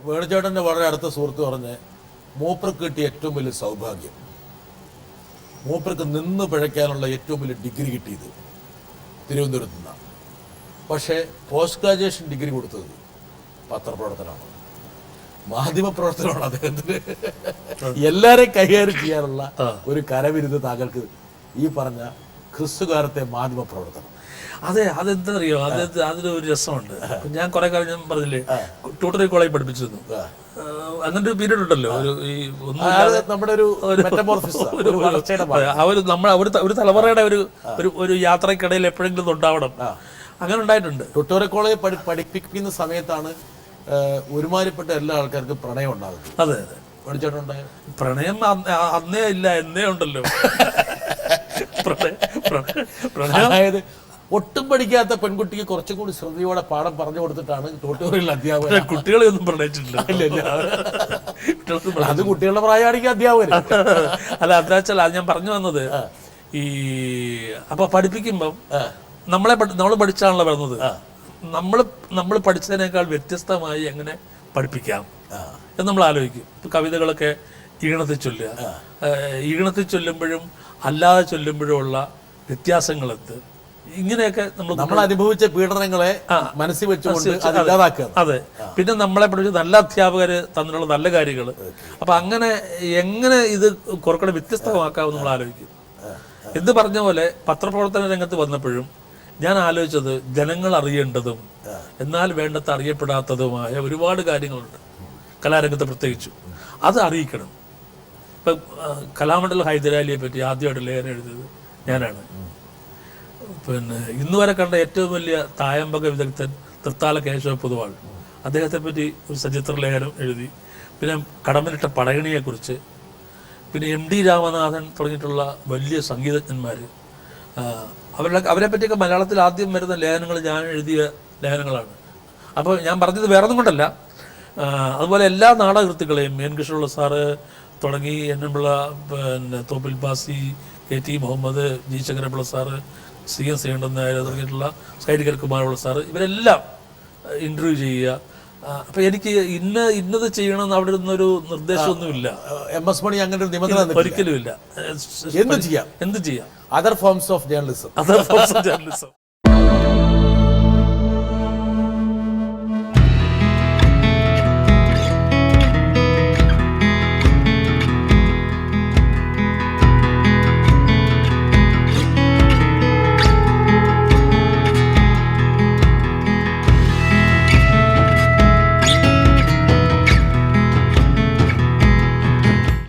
വേണുചേട്ടൻ്റെ വളരെ അടുത്ത സുഹൃത്ത് പറഞ്ഞ് മൂപ്പർക്ക് കിട്ടിയ ഏറ്റവും വലിയ സൗഭാഗ്യം, മൂപ്പർക്ക് നിന്ന് പിഴയ്ക്കാനുള്ള ഏറ്റവും വലിയ ഡിഗ്രി കിട്ടിയത് തിരുവനന്തപുരത്ത് നിന്നാണ്. പക്ഷേ പോസ്റ്റ് ഗ്രാജുവേഷൻ ഡിഗ്രി കൊടുത്തത് പത്രപ്രവർത്തനമാണ്, മാധ്യമപ്രവർത്തനമാണ് അദ്ദേഹത്തിന്. എല്ലാവരെയും കൈകാര്യം ചെയ്യാനുള്ള ഒരു കരവിരുത് താങ്കൾക്ക് ഈ പറഞ്ഞ ക്രിസ്തുകാലത്തെ മാധ്യമപ്രവർത്തനം. അതെ, അതെന്താ അറിയോ, അതിനൊരു രസമുണ്ട്. ഞാൻ കുറെ കാലം ഞാൻ പറഞ്ഞില്ലേ ട്യൂട്ടറി കോളേജ് പഠിപ്പിച്ചിരുന്നു. അങ്ങനെ ഒരു പീരീഡ് ഉണ്ടല്ലോ, ഒരു തലമുറയുടെ ഒരു യാത്രക്കിടയിൽ എപ്പോഴെങ്കിലും ഉണ്ടാവണം. അങ്ങനെ ഉണ്ടായിട്ടുണ്ട്. ട്യൂട്ടോറിയൽ കോളേജ് പഠിപ്പിക്കുന്ന സമയത്താണ് ഒരുമാതിരിപ്പെട്ട എല്ലാ ആൾക്കാർക്കും പ്രണയം ഉണ്ടാകുന്നത്. അതെ അതെ, പഠിച്ചിട്ടുണ്ടായ പ്രണയം അന്നേ ഇല്ല, എന്നേ ഉണ്ടല്ലോ പ്രണയം. അതായത് ഒട്ടും പഠിക്കാത്ത പെൺകുട്ടിക്ക് കുറച്ചും കൂടി ശ്രദ്ധയോടെ പാഠം പറഞ്ഞു കൊടുത്തിട്ടാണ് ട്യൂട്ടോറിയൽ അധ്യാപകൻ കുട്ടികളെ ഒന്നും പ്രണയിച്ചിട്ടില്ല. അത് കുട്ടികളുടെ പ്രായമാണെങ്കിൽ അധ്യാപകൻ അല്ല. എന്താ വെച്ചാൽ അത് ഞാൻ പറഞ്ഞു വന്നത്, ഈ അപ്പൊ പഠിപ്പിക്കുമ്പം നമ്മൾ പഠിച്ചാണല്ലോ വരുന്നത്. നമ്മൾ പഠിച്ചതിനേക്കാൾ വ്യത്യസ്തമായി എങ്ങനെ പഠിപ്പിക്കാം എന്ന് നമ്മൾ ആലോചിക്കും. കവിതകളൊക്കെ ഈണത്തിൽ ചൊല്ലുക, ഈണത്തിൽ ചൊല്ലുമ്പോഴും അല്ലാതെ ചൊല്ലുമ്പോഴും ഉള്ള വ്യത്യാസങ്ങൾ എന്ത്, ഇങ്ങനെയൊക്കെ നമ്മൾ അനുഭവിച്ച പീഡനങ്ങളെ മനസ്സിൽ വെച്ചുകൊണ്ട്. അതെ, പിന്നെ നമ്മളെ പഠിച്ച നല്ല അധ്യാപകര് തന്നിട്ടുള്ള നല്ല കാര്യങ്ങൾ. അപ്പൊ അങ്ങനെ എങ്ങനെ ഇത് കുറച്ചുകൂടെ വ്യത്യസ്തമാക്കാമെന്ന് നമ്മൾ ആലോചിക്കും. എന്ന് പറഞ്ഞ പോലെ പത്രപ്രവർത്തന രംഗത്ത് വന്നപ്പോഴും ഞാൻ ആലോചിച്ചത് ജനങ്ങൾ അറിയേണ്ടതും എന്നാൽ വേണ്ടത് അറിയപ്പെടാത്തതുമായ ഒരുപാട് കാര്യങ്ങളുണ്ട് കലാരംഗത്ത്, പ്രത്യേകിച്ചു അത് അറിയിക്കണം. ഇപ്പം കലാമണ്ഡലം ഹൈദരാലിയെ പറ്റി ആദ്യമായിട്ട് ലേഖനം എഴുതിയത് ഞാനാണ്. പിന്നെ ഇന്ന് വരെ കണ്ട ഏറ്റവും വലിയ തായമ്പക വിദഗ്ധൻ തൃത്താല കേശവ പൊതുവാൾ, അദ്ദേഹത്തെ പറ്റി ഒരു സചിത്ര ലേഖനം എഴുതി. പിന്നെ കടമ്പനിട്ട പടയണിയെക്കുറിച്ച്, പിന്നെ MD രാമനാഥൻ തുടങ്ങിയിട്ടുള്ള വലിയ സംഗീതജ്ഞന്മാർ, അവരെ പറ്റിയൊക്കെ മലയാളത്തിൽ ആദ്യം വരുന്ന ലേഖനങ്ങൾ ഞാൻ എഴുതിയ ലേഖനങ്ങളാണ്. അപ്പോൾ ഞാൻ പറഞ്ഞത് വേറൊന്നും കൊണ്ടല്ല, അതുപോലെ എല്ലാ നാടകൃത്തുക്കളെയും എൻ കൃഷ്ണപിള്ള സാറ് തുടങ്ങി എന്നപിള്ള, പിന്നെ Thoppil Bhasi, KT Muhammad, G Sankarapillai sir, CN Sreekantan Nair തുടങ്ങിയിട്ടുള്ള സൈനികർ കുമാരപിള്ള സാറ്, ഇവരെല്ലാം ഇൻ്റർവ്യൂ ചെയ്യുക. അപ്പം എനിക്ക് ഇന്നത് ചെയ്യണമെന്ന് അവിടെ നിന്നൊരു നിർദ്ദേശമൊന്നുമില്ല. MS മണി അങ്ങനെ ഒരു നിബന്ധന ഒരിക്കലും ഇല്ല. എന്ത് ചെയ്യാം എന്ത് ചെയ്യാം. Other forms of journalism.